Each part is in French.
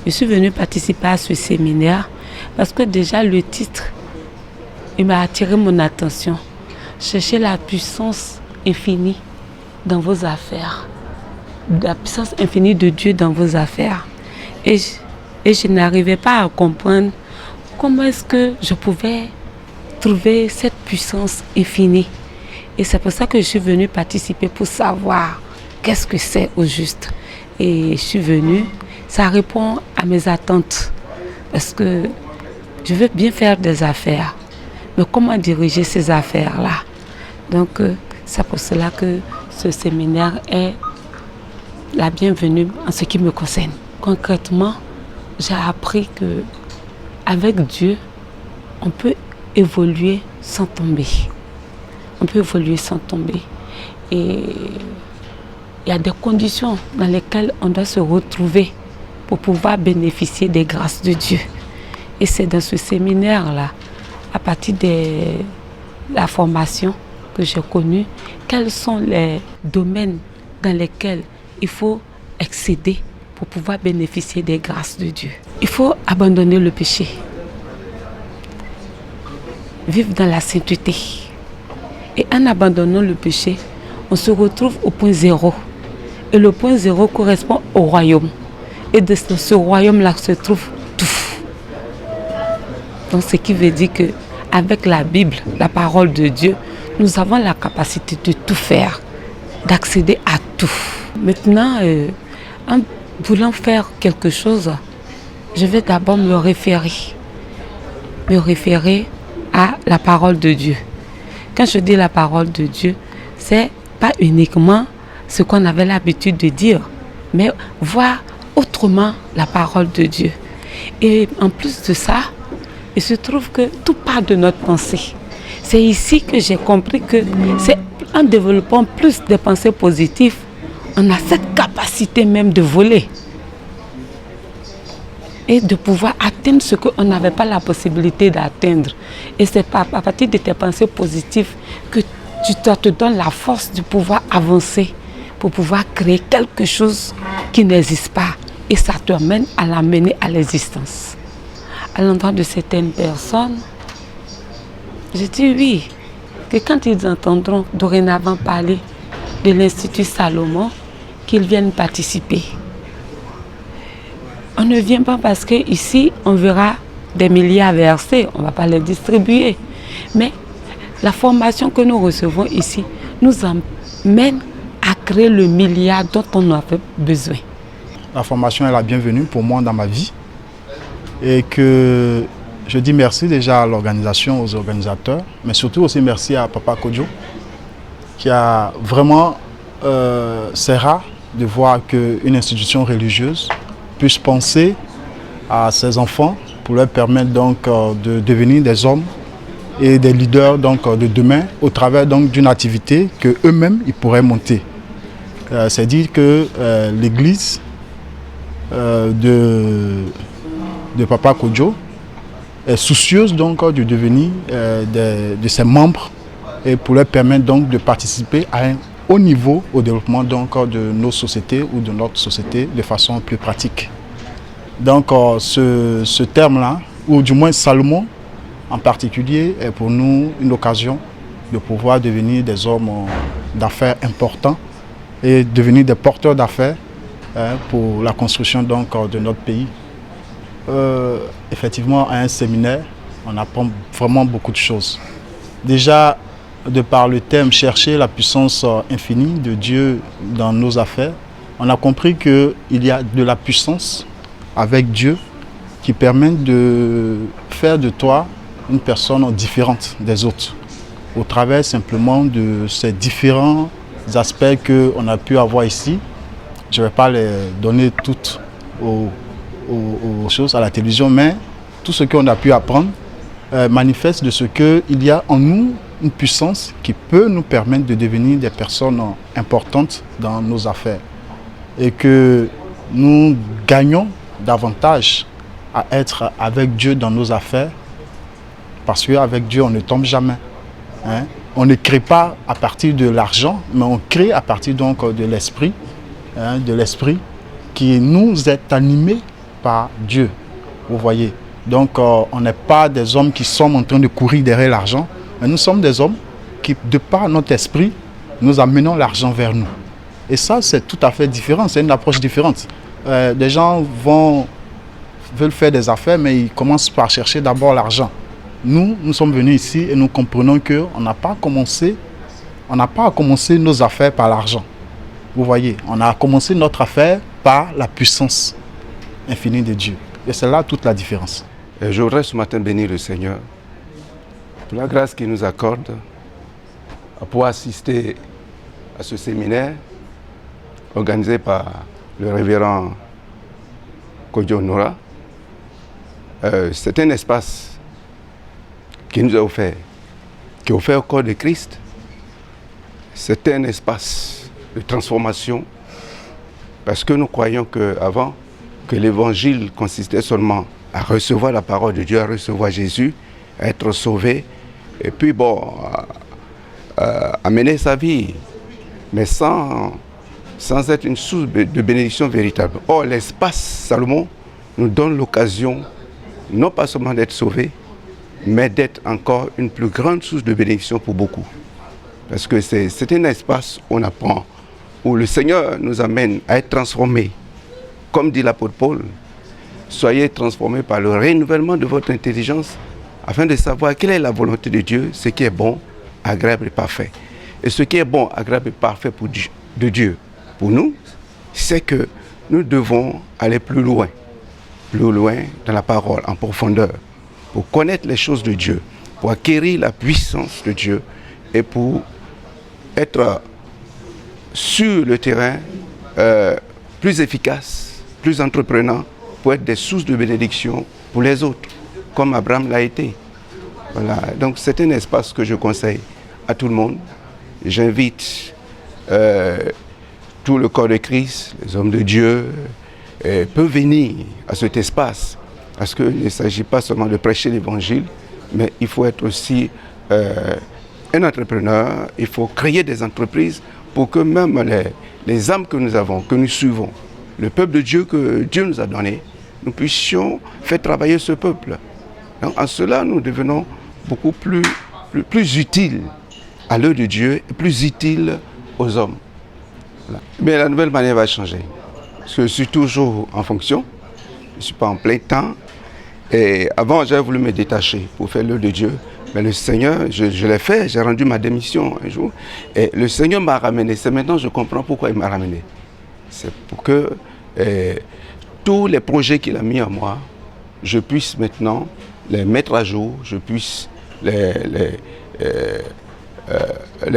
Je suis venue participer à ce séminaire parce que déjà le titre, il m'a attiré mon attention. Cherchez la puissance infinie dans vos affaires. La puissance infinie de Dieu dans vos affaires. Et je n'arrivais pas à comprendre comment est-ce que je pouvais trouver cette puissance infinie. Et c'est pour ça que je suis venue participer pour savoir qu'est-ce que c'est au juste. Et je suis venue, ça répond à mes attentes. Parce que je veux bien faire des affaires. Mais comment diriger ces affaires-là? Donc c'est pour cela que ce séminaire est la bienvenue en ce qui me concerne. Concrètement, j'ai appris qu'avec Dieu, on peut évoluer sans tomber. On peut évoluer sans tomber. Et il y a des conditions dans lesquelles on doit se retrouver pour pouvoir bénéficier des grâces de Dieu. Et c'est dans ce séminaire-là, à partir de la formation que j'ai connue, quels sont les domaines dans lesquels il faut excéder pour pouvoir bénéficier des grâces de Dieu. Il faut abandonner le péché, vivre dans la sainteté. Et en abandonnant le péché, on se retrouve au point zéro. Et le point zéro correspond au royaume. Et de ce royaume-là se trouve tout. Donc ce qui veut dire qu'avec la Bible, la parole de Dieu, nous avons la capacité de tout faire, d'accéder à tout. Maintenant, en voulant faire quelque chose, je vais d'abord me référer à la parole de Dieu. Quand je dis la parole de Dieu, c'est pas uniquement ce qu'on avait l'habitude de dire, mais voir autrement la parole de Dieu. Et en plus de ça, il se trouve que tout part de notre pensée. C'est ici que j'ai compris que c'est en développant plus de pensées positives, on a cette capacité même de voler et de pouvoir atteindre ce qu'on n'avait pas la possibilité d'atteindre. Et c'est à partir de tes pensées positives que tu te donnes la force de pouvoir avancer pour pouvoir créer quelque chose qui n'existe pas. Et ça te mène à l'amener à l'existence. À l'endroit de certaines personnes, je dis oui, que quand ils entendront dorénavant parler de l'Institut Salomon, qu'ils viennent participer. On ne vient pas parce qu'ici, on verra des milliards versés, on ne va pas les distribuer. Mais la formation que nous recevons ici nous amène à créer le milliard dont on avait besoin. La formation est la bienvenue pour moi dans ma vie. Et que je dis merci déjà à l'organisation, aux organisateurs, mais surtout aussi merci à Papa Kodjo, qui a vraiment, c'est rare de voir qu'une institution religieuse puisse penser à ses enfants pour leur permettre donc de devenir des hommes et des leaders donc, de demain au travers donc d'une activité qu'eux-mêmes ils pourraient monter. C'est dire que l'église de Papa Kodjo est soucieuse donc du devenir de ses membres et pour leur permettre donc de participer à un haut niveau au développement donc de nos sociétés ou de notre société de façon plus pratique. Donc ce terme-là, ou du moins Salomon en particulier, est pour nous une occasion de pouvoir devenir des hommes d'affaires importants et devenir des porteurs d'affaires pour la construction donc de notre pays. Effectivement, à un séminaire, on apprend vraiment beaucoup de choses. Déjà, de par le thème « Chercher la puissance infinie de Dieu dans nos affaires », on a compris qu'il y a de la puissance avec Dieu qui permet de faire de toi une personne différente des autres, au travers simplement de ces différents aspects qu'on a pu avoir ici. Je ne vais pas les donner toutes aux choses à la télévision, mais tout ce qu'on a pu apprendre manifeste de ce qu'il y a en nous une puissance qui peut nous permettre de devenir des personnes importantes dans nos affaires et que nous gagnons davantage à être avec Dieu dans nos affaires parce qu'avec Dieu on ne tombe jamais. On ne crée pas à partir de l'argent, mais on crée à partir donc de l'esprit qui nous est animé par Dieu. Vous voyez. Donc, on n'est pas des hommes qui sont en train de courir derrière l'argent, mais nous sommes des hommes qui, de par notre esprit, nous amenons l'argent vers nous. Et ça, c'est tout à fait différent, c'est une approche différente. Des gens veulent faire des affaires, mais ils commencent par chercher d'abord l'argent. Nous sommes venus ici et nous comprenons qu'on n'a pas à commencer nos affaires par l'argent. Vous voyez, on a commencé notre affaire par la puissance infinie de Dieu. Et c'est là toute la différence. Et je voudrais ce matin bénir le Seigneur pour la grâce qu'il nous accorde à pouvoir assister à ce séminaire organisé par le révérend Kodjo Nora. C'est un espace qui nous a offert, qui est offert au corps de Christ. C'est un espace de transformation parce que nous croyons qu'avant, que l'évangile consistait seulement à recevoir la parole de Dieu, à recevoir Jésus, à être sauvé, et puis à mener sa vie, mais sans être une source de bénédiction véritable. Or, l'espace Salomon nous donne l'occasion, non pas seulement d'être sauvés, mais d'être encore une plus grande source de bénédiction pour beaucoup. Parce que c'est un espace où on apprend, où le Seigneur nous amène à être transformés. Comme dit l'apôtre Paul, soyez transformés par le renouvellement de votre intelligence afin de savoir quelle est la volonté de Dieu, ce qui est bon, agréable et parfait. Et ce qui est bon, agréable et parfait de Dieu pour nous, c'est que nous devons aller plus loin dans la parole, en profondeur, pour connaître les choses de Dieu, pour acquérir la puissance de Dieu et pour être sur le terrain plus efficace, plus entreprenant, pour être des sources de bénédiction pour les autres, comme Abraham l'a été. Voilà. Donc c'est un espace que je conseille à tout le monde. J'invite tout le corps de Christ, les hommes de Dieu, peuvent venir à cet espace, parce qu'il ne s'agit pas seulement de prêcher l'évangile, mais il faut être aussi un entrepreneur, il faut créer des entreprises pour que même les âmes que nous avons, que nous suivons, le peuple de Dieu que Dieu nous a donné, nous puissions faire travailler ce peuple. Donc, en cela, nous devenons beaucoup plus utiles à l'œuvre de Dieu et plus utiles aux hommes. Voilà. Mais la nouvelle manière va changer. Parce que je suis toujours en fonction, je ne suis pas en plein temps. Et avant, j'avais voulu me détacher pour faire l'œuvre de Dieu. Mais le Seigneur, je l'ai fait, j'ai rendu ma démission un jour. Et le Seigneur m'a ramené. C'est maintenant que je comprends pourquoi il m'a ramené. C'est pour que tous les projets qu'il a mis en moi, je puisse maintenant les mettre à jour, je puisse les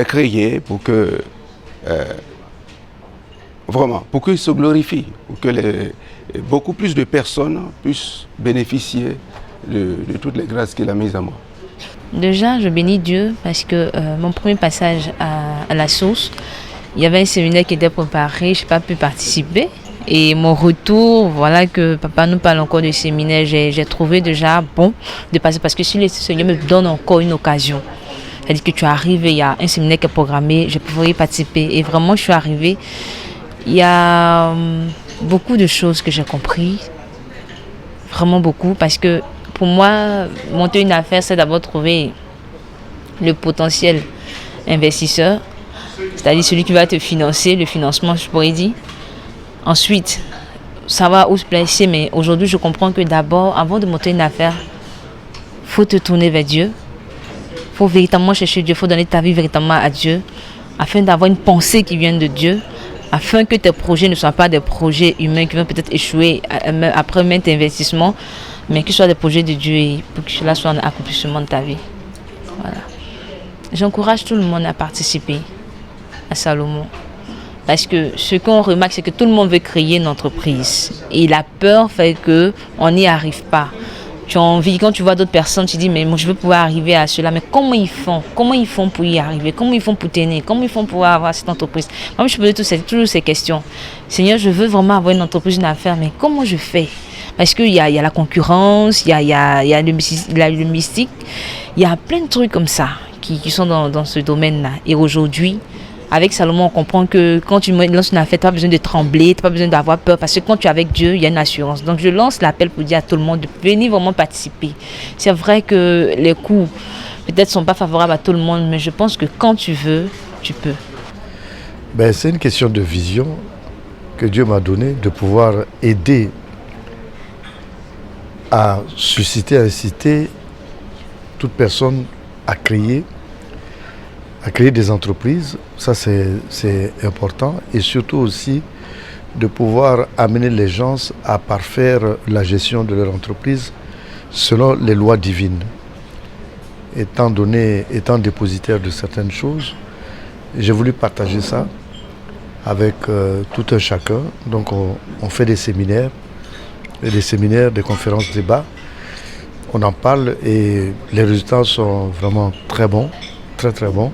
créer pour que vraiment, pour qu'ils se glorifient, pour que beaucoup plus de personnes puissent bénéficier de toutes les grâces qu'il a mises en moi. Déjà, je bénis Dieu parce que mon premier passage à la source, il y avait un séminaire qui était préparé, je n'ai pas pu participer. Et mon retour, voilà que papa nous parle encore de séminaire, j'ai trouvé déjà bon de passer parce que si le Seigneur me donne encore une occasion, c'est-à-dire que tu arrives, il y a un séminaire qui est programmé, je pourrais y participer. Et vraiment, je suis arrivée, il y a beaucoup de choses que j'ai compris, vraiment beaucoup, parce que pour moi, monter une affaire, c'est d'abord trouver le potentiel investisseur, c'est-à-dire celui qui va te financer, le financement, je pourrais dire. Ensuite, savoir où se placer, mais aujourd'hui, je comprends que d'abord, avant de monter une affaire, il faut te tourner vers Dieu. Il faut véritablement chercher Dieu, il faut donner ta vie véritablement à Dieu, afin d'avoir une pensée qui vient de Dieu, afin que tes projets ne soient pas des projets humains qui vont peut-être échouer après maintes investissements, mais qu'ils soient des projets de Dieu et pour que cela soit un accomplissement de ta vie. Voilà. J'encourage tout le monde à participer à Salomon. Parce que ce qu'on remarque, c'est que tout le monde veut créer une entreprise. Et la peur fait qu'on n'y arrive pas. Tu as envie, quand tu vois d'autres personnes, tu dis, mais moi je veux pouvoir arriver à cela. Mais comment ils font? Comment ils font pour y arriver? Comment ils font pour tenir? Comment ils font pour avoir cette entreprise? Moi, je pose toujours ces questions. Seigneur, je veux vraiment avoir une entreprise, une affaire, mais comment je fais? Parce qu'il y a la concurrence, il y a le mystique, il y a plein de trucs comme ça qui sont dans ce domaine-là. Et aujourd'hui, Avec Salomon, on comprend que quand tu lances une affaire, tu n'as pas besoin de trembler, tu n'as pas besoin d'avoir peur, parce que quand tu es avec Dieu, il y a une assurance. Donc je lance l'appel pour dire à tout le monde de venir vraiment participer. C'est vrai que les coûts peut-être ne sont pas favorables à tout le monde, mais je pense que quand tu veux, tu peux. C'est une question de vision que Dieu m'a donnée, de pouvoir aider à susciter, à inciter toute personne à créer des entreprises. Ça, c'est important. Et surtout aussi de pouvoir amener les gens à parfaire la gestion de leur entreprise selon les lois divines. Étant dépositaire de certaines choses, j'ai voulu partager ça avec tout un chacun. Donc on fait des séminaires, des conférences, débats. On en parle et les résultats sont vraiment très bons, très très bons.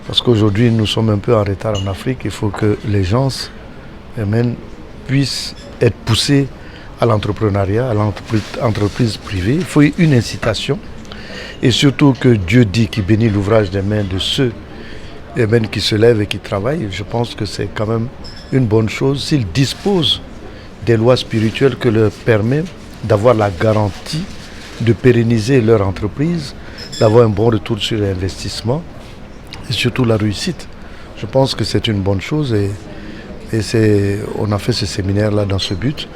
Parce qu'aujourd'hui, nous sommes un peu en retard en Afrique. Il faut que les gens puissent être poussés à l'entrepreneuriat, à l'entreprise privée. Il faut une incitation. Et surtout que Dieu dit qu'il bénit l'ouvrage des mains de ceux qui se lèvent et qui travaillent. Je pense que c'est quand même une bonne chose s'ils disposent des lois spirituelles que leur permet d'avoir la garantie de pérenniser leur entreprise, d'avoir un bon retour sur l'investissement et surtout la réussite. Je pense que c'est une bonne chose et on a fait ce séminaire-là dans ce but.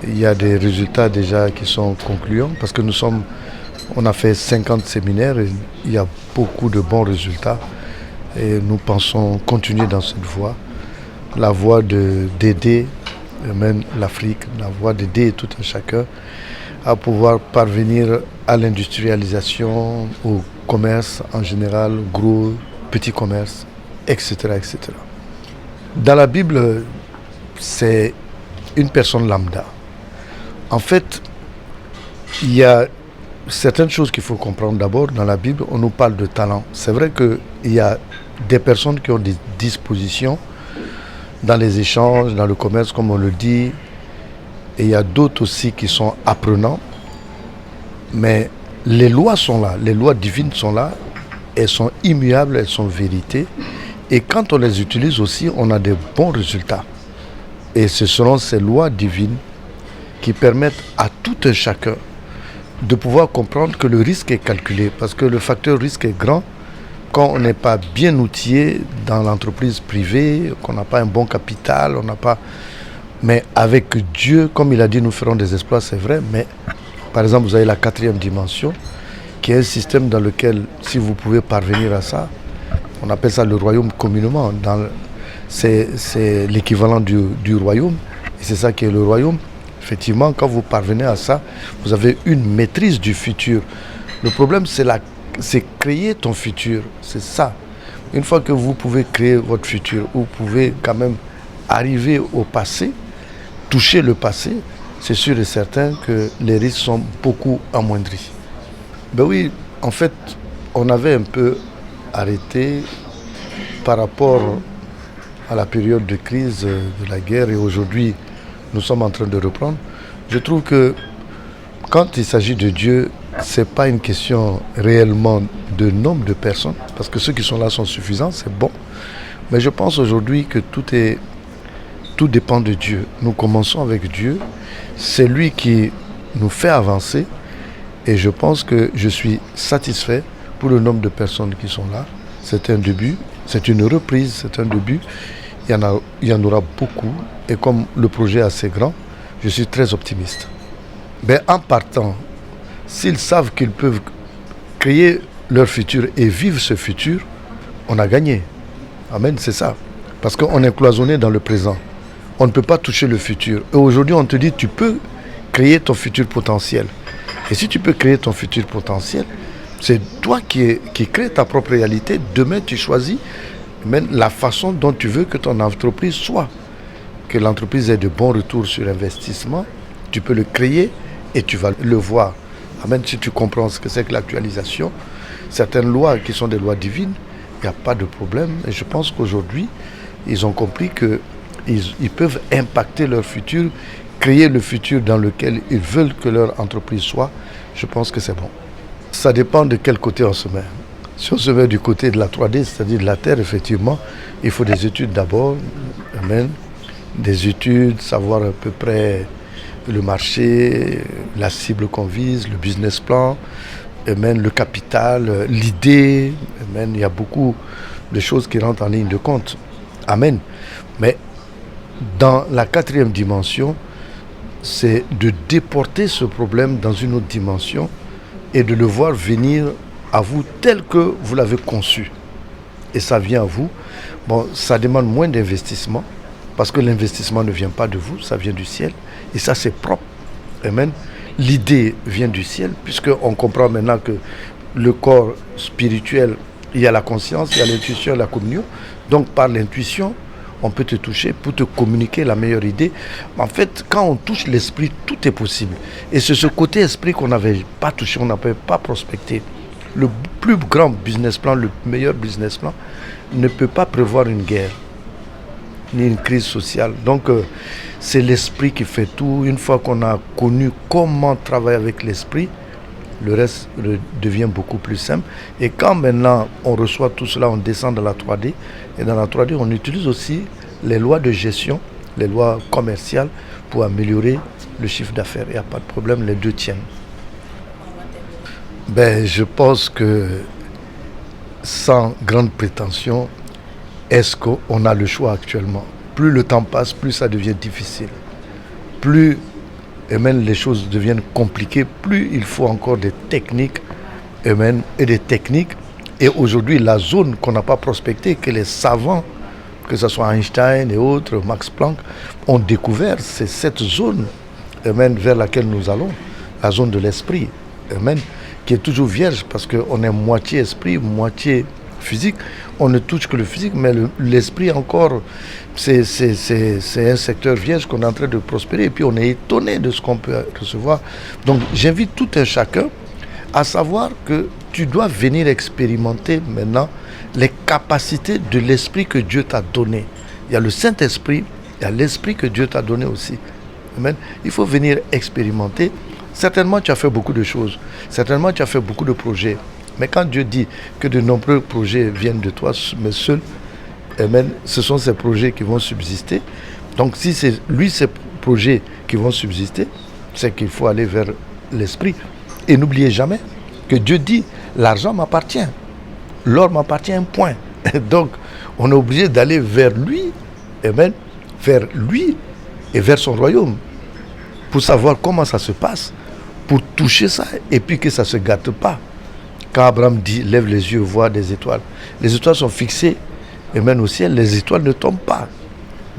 Il y a des résultats déjà qui sont concluants parce que on a fait 50 séminaires et il y a beaucoup de bons résultats et nous pensons continuer dans cette voie, la voie d'aider même l'Afrique, la voie d'aider tout un chacun à pouvoir parvenir à l'industrialisation, au commerce en général, gros, petit commerce, etc., etc. Dans la Bible, c'est une personne lambda. En fait, il y a certaines choses qu'il faut comprendre d'abord. Dans la Bible, on nous parle de talent. C'est vrai qu'il y a des personnes qui ont des dispositions dans les échanges, dans le commerce, comme on le dit. Et il y a d'autres aussi qui sont apprenants. Mais les lois sont là, les lois divines sont là. Elles sont immuables, elles sont vérité. Et quand on les utilise aussi, on a des bons résultats. Et ce seront ces lois divines qui permettent à tout un chacun de pouvoir comprendre que le risque est calculé. Parce que le facteur risque est grand quand on n'est pas bien outillé dans l'entreprise privée, qu'on n'a pas un bon capital, on n'a pas... Mais avec Dieu, comme il a dit, nous ferons des exploits, c'est vrai. Mais par exemple, vous avez la 4e dimension, qui est un système dans lequel, si vous pouvez parvenir à ça, on appelle ça le royaume communément. C'est l'équivalent du royaume. Et c'est ça qui est le royaume. Effectivement, quand vous parvenez à ça, vous avez une maîtrise du futur. Le problème, c'est créer ton futur. C'est ça. Une fois que vous pouvez créer votre futur, vous pouvez quand même arriver au passé, toucher le passé, c'est sûr et certain que les risques sont beaucoup amoindris. Oui, en fait, on avait un peu arrêté par rapport à la période de crise de la guerre et aujourd'hui, nous sommes en train de reprendre. Je trouve que quand il s'agit de Dieu, ce n'est pas une question réellement de nombre de personnes, parce que ceux qui sont là sont suffisants, c'est bon. Mais je pense aujourd'hui que tout dépend de Dieu. Nous commençons avec Dieu. C'est lui qui nous fait avancer. Et je pense que je suis satisfait pour le nombre de personnes qui sont là. C'est un début, c'est une reprise, c'est un début. Il y en aura beaucoup. Et comme le projet est assez grand, je suis très optimiste. En partant, s'ils savent qu'ils peuvent créer leur futur et vivre ce futur, on a gagné. Amen, c'est ça. Parce qu'on est cloisonné dans le présent. On ne peut pas toucher le futur. Et aujourd'hui, on te dit, tu peux créer ton futur potentiel. Et si tu peux créer ton futur potentiel, c'est toi qui crée ta propre réalité. Demain, tu choisis même la façon dont tu veux que ton entreprise soit. Que l'entreprise ait de bons retours sur investissement, tu peux le créer et tu vas le voir. Amen, si tu comprends ce que c'est que l'actualisation, certaines lois qui sont des lois divines, il n'y a pas de problème. Et je pense qu'aujourd'hui, ils ont compris qu'ils peuvent impacter leur futur, créer le futur dans lequel ils veulent que leur entreprise soit. Je pense que c'est bon. Ça dépend de quel côté on se met. Si on se met du côté de la 3D, c'est-à-dire de la Terre, effectivement, il faut des études d'abord. Amen. Des études, savoir à peu près le marché, la cible qu'on vise, le business plan, amen, le capital, l'idée. Amen. Il y a beaucoup de choses qui rentrent en ligne de compte. Amen. Mais dans la 4e dimension, c'est de déporter ce problème dans une autre dimension et de le voir venir à vous tel que vous l'avez conçu. Et ça vient à vous. Bon, ça demande moins d'investissement, parce que l'investissement ne vient pas de vous, ça vient du ciel. Et ça, c'est propre. Amen. L'idée vient du ciel, puisqu'on comprend maintenant que le corps spirituel, il y a la conscience, il y a l'intuition, la communion. Donc, par l'intuition, on peut te toucher pour te communiquer la meilleure idée. En fait, quand on touche l'esprit, tout est possible. Et c'est ce côté esprit qu'on n'avait pas touché, on n'avait pas prospecté. Le plus grand business plan, le meilleur business plan, ne peut pas prévoir une guerre, ni une crise sociale. Donc, c'est l'esprit qui fait tout. Une fois qu'on a connu comment travailler avec l'esprit, le reste devient beaucoup plus simple. Et quand maintenant on reçoit tout cela, on descend dans la 3D. Et dans la 3D, on utilise aussi les lois de gestion, les lois commerciales pour améliorer le chiffre d'affaires. Il n'y a pas de problème, les deux tiennent. Je pense que sans grande prétention, est-ce qu'on a le choix actuellement? Plus le temps passe, plus ça devient difficile. Plus même les choses deviennent compliquées, plus il faut encore des techniques et des techniques. Et aujourd'hui, la zone qu'on n'a pas prospectée, que les savants, que ce soit Einstein et autres, Max Planck, ont découvert, c'est cette zone vers laquelle nous allons, la zone de l'esprit, qui est toujours vierge, parce qu'on est moitié esprit, moitié physique. On ne touche que le physique, mais l'esprit encore, c'est un secteur vierge qu'on est en train de prospérer. Et puis on est étonné de ce qu'on peut recevoir. Donc j'invite tout un chacun à savoir que tu dois venir expérimenter maintenant les capacités de l'esprit que Dieu t'a donné. Il y a le Saint-Esprit, il y a l'esprit que Dieu t'a donné aussi. Amen. Il faut venir expérimenter. Certainement, tu as fait beaucoup de choses. Certainement, tu as fait beaucoup de projets. Mais quand Dieu dit que de nombreux projets viennent de toi, mais seuls, amen, ce sont ces projets qui vont subsister. Donc, si c'est lui, ces projets qui vont subsister, c'est qu'il faut aller vers l'esprit. Et n'oubliez jamais que Dieu dit, l'argent m'appartient, l'or m'appartient, un point. Donc, on est obligé d'aller vers lui, amen, vers lui et vers son royaume, pour savoir comment ça se passe, pour toucher ça, et puis que ça ne se gâte pas. Quand Abraham dit, lève les yeux, vois des étoiles. Les étoiles sont fixées, et même au ciel, les étoiles ne tombent pas.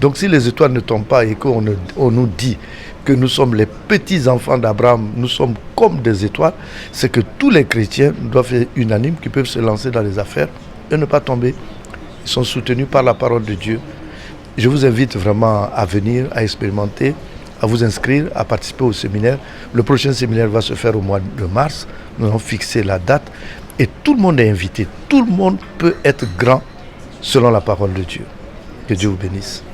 Donc si les étoiles ne tombent pas et qu'on nous dit que nous sommes les petits-enfants d'Abraham, nous sommes comme des étoiles, c'est que tous les chrétiens doivent être unanimes, qui peuvent se lancer dans les affaires et ne pas tomber. Ils sont soutenus par la parole de Dieu. Je vous invite vraiment à venir, à expérimenter, à vous inscrire, à participer au séminaire. Le prochain séminaire va se faire au mois de mars. Nous avons fixé la date et tout le monde est invité. Tout le monde peut être grand selon la parole de Dieu. Que Dieu vous bénisse.